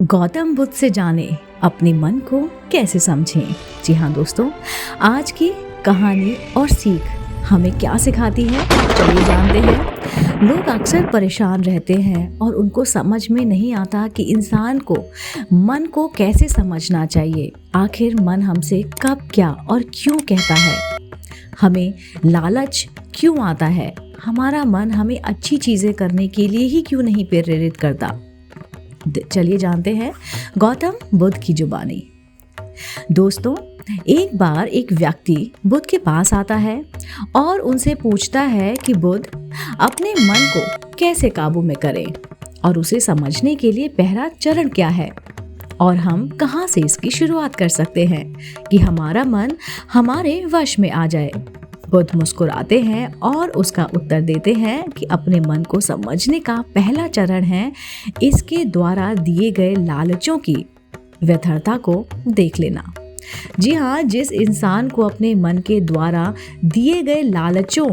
गौतम बुद्ध से जाने अपने मन को कैसे समझें। जी हाँ दोस्तों, आज की कहानी और सीख हमें क्या सिखाती है, चलिए जानते हैं। लोग अक्सर परेशान रहते हैं और उनको समझ में नहीं आता कि इंसान को मन को कैसे समझना चाहिए। आखिर मन हमसे कब क्या और क्यों कहता है, हमें लालच क्यों आता है, हमारा मन हमें अच्छी चीज़ें करने के लिए ही क्यों नहीं प्रेरित करता। चलिए जानते हैं गौतम बुद्ध की जुबानी। दोस्तों, एक बार एक व्यक्ति बुद्ध के पास आता है और उनसे पूछता है कि बुद्ध अपने मन को कैसे काबू में करें और उसे समझने के लिए पहला चरण क्या है और हम कहाँ से इसकी शुरुआत कर सकते हैं कि हमारा मन हमारे वश में आ जाए। बुद्ध मुस्कुराते हैं और उसका उत्तर देते हैं कि अपने मन को समझने का पहला चरण है इसके द्वारा दिए गए लालचों की व्यर्थता को देख लेना। जी हाँ, जिस इंसान को अपने मन के द्वारा दिए गए लालचों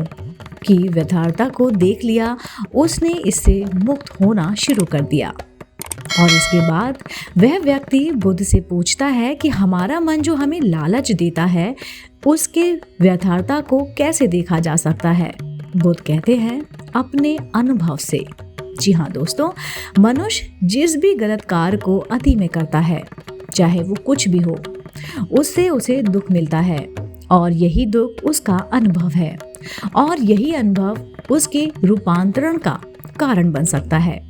की व्यर्थता को देख लिया, उसने इससे मुक्त होना शुरू कर दिया। और इसके बाद वह व्यक्ति बुद्ध से पूछता है कि हमारा मन जो हमें लालच देता है उसके व्यर्थता को कैसे देखा जा सकता है। बुद्ध कहते हैं अपने अनुभव से। जी हाँ दोस्तों, मनुष्य जिस भी गलत कार्य को अति में करता है, चाहे वो कुछ भी हो, उससे उसे दुख मिलता है और यही दुख उसका अनुभव है और यही अनुभव उसके रूपांतरण का कारण बन सकता है।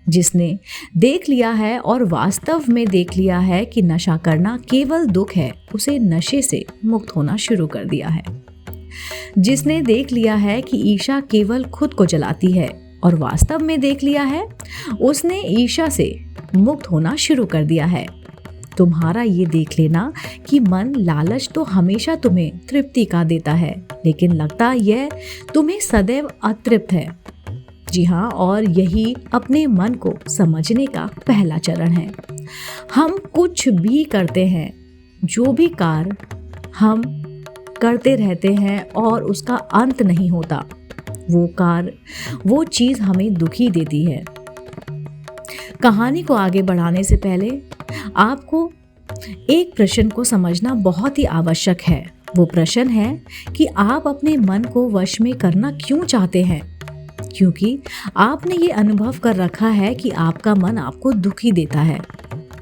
जिसने देख लिया है और वास्तव में देख लिया है कि नशा करना केवल दुख है, उसे नशे से मुक्त होना शुरू कर दिया है। जिसने देख लिया है कि ईर्ष्या केवल खुद को जलाती है और वास्तव में देख लिया है, उसने ईर्ष्या से मुक्त होना शुरू कर दिया है। तुम्हारा ये देख लेना कि मन लालच तो हमेशा तुम्हें तृप्ति का देता है, लेकिन लगता यह तुम्हें सदैव अतृप्त है। जी हाँ, और यही अपने मन को समझने का पहला चरण है। हम कुछ भी करते हैं, जो भी कार्य हम करते रहते हैं और उसका अंत नहीं होता, वो कार्य, वो चीज़ हमें दुखी देती है। कहानी को आगे बढ़ाने से पहले आपको एक प्रश्न को समझना बहुत ही आवश्यक है। वो प्रश्न है कि आप अपने मन को वश में करना क्यों चाहते हैं। क्योंकि आपने ये अनुभव कर रखा है कि आपका मन आपको दुखी देता है,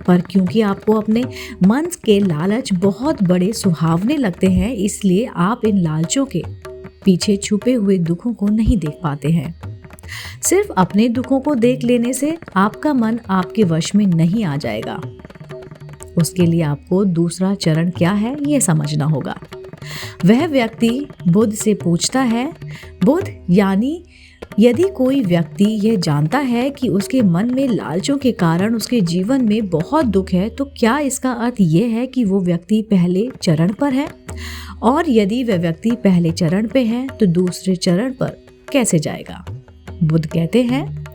पर क्योंकि आपको अपने मन के लालच बहुत बड़े सुहावने लगते हैं, इसलिए आप इन लालचों के पीछे छुपे हुए दुखों को नहीं देख पाते हैं। सिर्फ अपने दुखों को देख लेने से आपका मन आपके वश में नहीं आ जाएगा। उसके लिए आपको दूसरा चरण क्या है, ये समझना होगा। वह व्यक्ति बुद्ध से पूछता है, बुद्ध, यानी यदि कोई व्यक्ति यह जानता है कि उसके मन में लालचों के कारण उसके जीवन में बहुत दुख है, तो क्या इसका अर्थ यह है कि वो व्यक्ति पहले चरण पर है? और यदि वह व्यक्ति पहले चरण पे है तो दूसरे चरण पर कैसे जाएगा? बुद्ध कहते हैं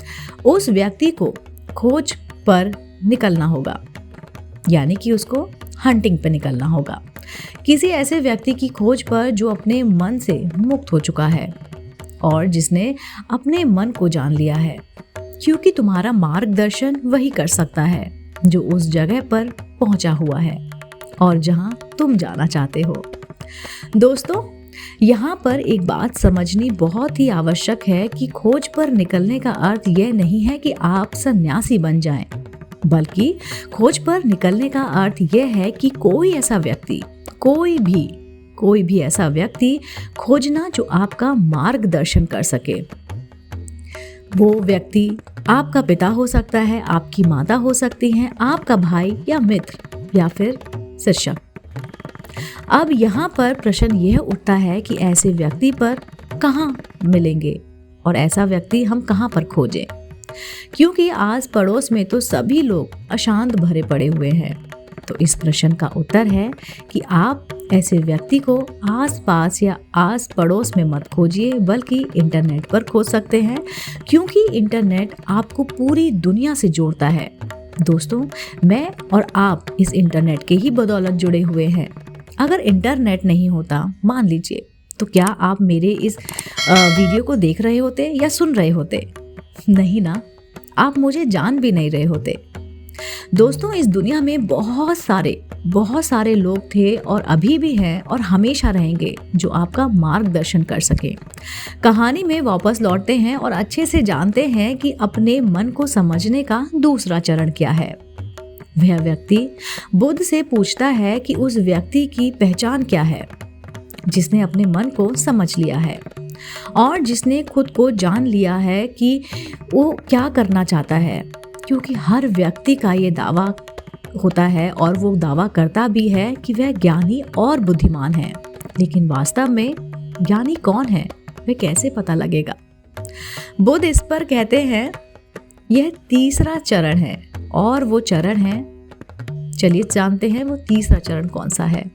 उस व्यक्ति को खोज पर निकलना होगा, यानी कि उसको हंटिंग पे निकलना होगा, किसी ऐसे व्यक्ति की खोज पर जो अपने मन से मुक्त हो चुका है और जिसने अपने मन को जान लिया है, क्योंकि तुम्हारा मार्गदर्शन वही कर सकता है जो उस जगह पर पहुंचा हुआ है और जहां तुम जाना चाहते हो। दोस्तों, यहाँ पर एक बात समझनी बहुत ही आवश्यक है कि खोज पर निकलने का अर्थ यह नहीं है कि आप सन्यासी बन जाएं, बल्कि खोज पर निकलने का अर्थ यह है कि कोई ऐसा व्यक्ति, कोई भी ऐसा व्यक्ति खोजना जो आपका मार्गदर्शन कर सके। वो व्यक्ति आपका पिता हो सकता है, आपकी माता हो सकती हैं, आपका भाई या मित्र या फिर शिक्षक। अब यहाँ पर प्रश्न यह उठता है कि ऐसे व्यक्ति पर कहाँ मिलेंगे और ऐसा व्यक्ति हम कहाँ पर खोजें, क्योंकि आस पड़ोस में तो सभी लोग अशांत भरे पड़े हुए हैं। तो इस प्रश्न का उत्तर है कि आप ऐसे व्यक्ति को आस-पास या आस पड़ोस में मत खोजिए, बल्कि इंटरनेट पर खोज सकते हैं, क्योंकि इंटरनेट आपको पूरी दुनिया से जोड़ता है। दोस्तों, मैं और आप इस इंटरनेट के ही बदौलत जुड़े हुए हैं। अगर इंटरनेट नहीं होता, मान लीजिए, तो क्या आप मेरे इस वीडियो को देख रहे होते या सुन रहे होते? नहीं ना, आप मुझे जान भी नहीं रहे होते। दोस्तों, इस दुनिया में बहुत सारे लोग थे और अभी भी हैं और हमेशा रहेंगे जो आपका मार्गदर्शन कर सके। कहानी में वापस लौटते हैं और अच्छे से जानते हैं कि अपने मन को समझने का दूसरा चरण क्या है। वह व्यक्ति बुद्ध से पूछता है कि उस व्यक्ति की पहचान क्या है जिसने अपने मन को समझ लिया है और जिसने खुद को जान लिया है कि वो क्या करना चाहता है। क्योंकि हर व्यक्ति का ये दावा होता है और वो दावा करता भी है कि वह ज्ञानी और बुद्धिमान है, लेकिन वास्तव में ज्ञानी कौन है वह कैसे पता लगेगा। बुद्ध इस पर कहते हैं यह तीसरा चरण है और वो चरण है, चलिए जानते हैं वो तीसरा चरण कौन सा है।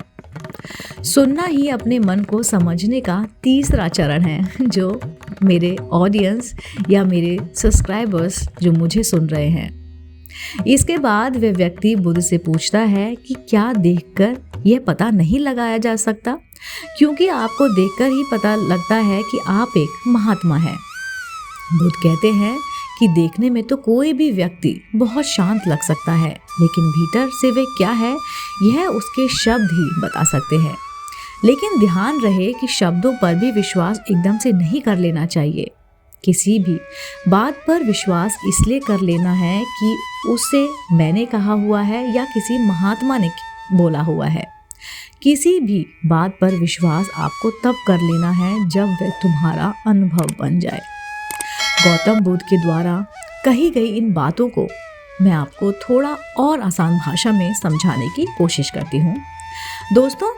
सुनना ही अपने मन को समझने का तीसरा चरण है, जो मेरे ऑडियंस या मेरे सब्सक्राइबर्स जो मुझे सुन रहे हैं। इसके बाद वह व्यक्ति बुद्ध से पूछता है कि क्या देखकर यह पता नहीं लगाया जा सकता, क्योंकि आपको देखकर ही पता लगता है कि आप एक महात्मा हैं। बुद्ध कहते हैं कि देखने में तो कोई भी व्यक्ति बहुत शांत लग सकता है, लेकिन भीतर से वे क्या है यह उसके शब्द ही बता सकते हैं। लेकिन ध्यान रहे कि शब्दों पर भी विश्वास एकदम से नहीं कर लेना चाहिए। किसी भी बात पर विश्वास इसलिए कर लेना है कि उसे मैंने कहा हुआ है या किसी महात्मा ने बोला हुआ है। किसी भी बात पर विश्वास आपको तब कर लेना है जब वह तुम्हारा अनुभव बन जाए। गौतम बुद्ध के द्वारा कही गई इन बातों को मैं आपको थोड़ा और आसान भाषा में समझाने की कोशिश करती हूँ। दोस्तों,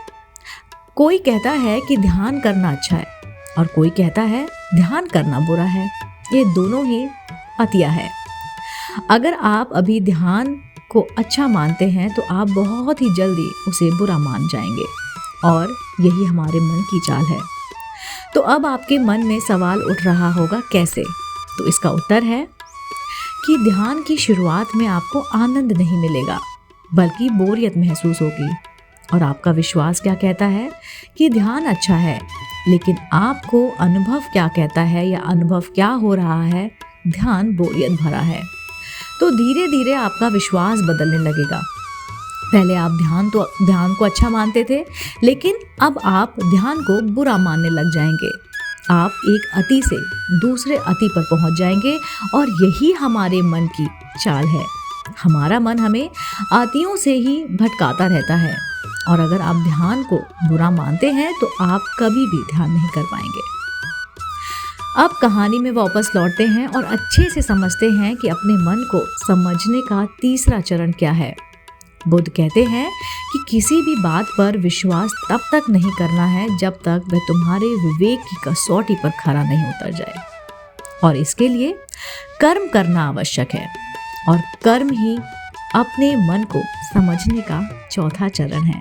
कोई कहता है कि ध्यान करना अच्छा है और कोई कहता है ध्यान करना बुरा है। ये दोनों ही अतिया है। अगर आप अभी ध्यान को अच्छा मानते हैं तो आप बहुत ही जल्दी उसे बुरा मान जाएंगे और यही हमारे मन की चाल है। तो अब आपके मन में सवाल उठ रहा होगा कैसे? तो इसका उत्तर है कि ध्यान की शुरुआत में आपको आनंद नहीं मिलेगा, बल्कि बोरियत महसूस होगी। और आपका विश्वास क्या कहता है कि ध्यान अच्छा है, लेकिन आपको अनुभव क्या कहता है या अनुभव क्या हो रहा है, ध्यान बोरियत भरा है। तो धीरे धीरे आपका विश्वास बदलने लगेगा। पहले आप ध्यान को अच्छा मानते थे, लेकिन अब आप ध्यान को बुरा मानने लग जाएंगे। आप एक अति से दूसरे अति पर पहुंच जाएंगे और यही हमारे मन की चाल है। हमारा मन हमें अतियों से ही भटकाता रहता है और अगर आप ध्यान को बुरा मानते हैं तो आप कभी भी ध्यान नहीं कर पाएंगे। अब कहानी में वापस लौटते हैं और अच्छे से समझते हैं कि अपने मन को समझने का तीसरा चरण क्या है। बुद्ध कहते हैं कि किसी भी बात पर विश्वास तब तक नहीं करना है जब तक वह तुम्हारे विवेक की कसौटी पर खरा नहीं उतर जाए, और इसके लिए कर्म करना आवश्यक है और कर्म ही अपने मन को समझने का चौथा चरण है।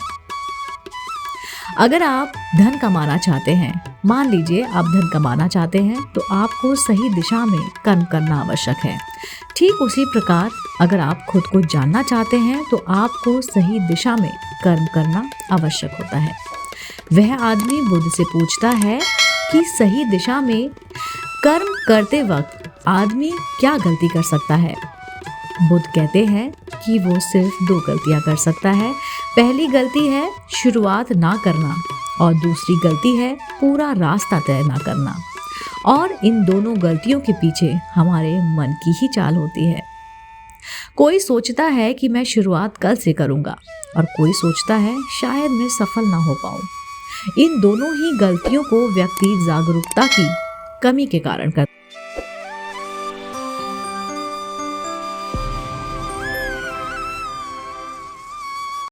अगर आप धन कमाना चाहते हैं, मान लीजिए आप धन कमाना चाहते हैं, तो आपको सही दिशा में कर्म करना आवश्यक है। ठीक उसी प्रकार अगर आप खुद को जानना चाहते हैं तो आपको सही दिशा में कर्म करना आवश्यक होता है। वह आदमी बुद्ध से पूछता है कि सही दिशा में कर्म करते वक्त आदमी क्या गलती कर सकता है। बुद्ध कहते हैं कि वो सिर्फ 2 गलतियां कर सकता है। पहली गलती है शुरुआत ना करना और दूसरी गलती है पूरा रास्ता तय ना करना। और इन दोनों गलतियों के पीछे हमारे मन की ही चाल होती है। कोई सोचता है कि मैं शुरुआत कल से करूंगा और कोई सोचता है शायद मैं सफल ना हो पाऊं। इन दोनों ही गलतियों को व्यक्ति जागरूकता की कमी के कारण करता है।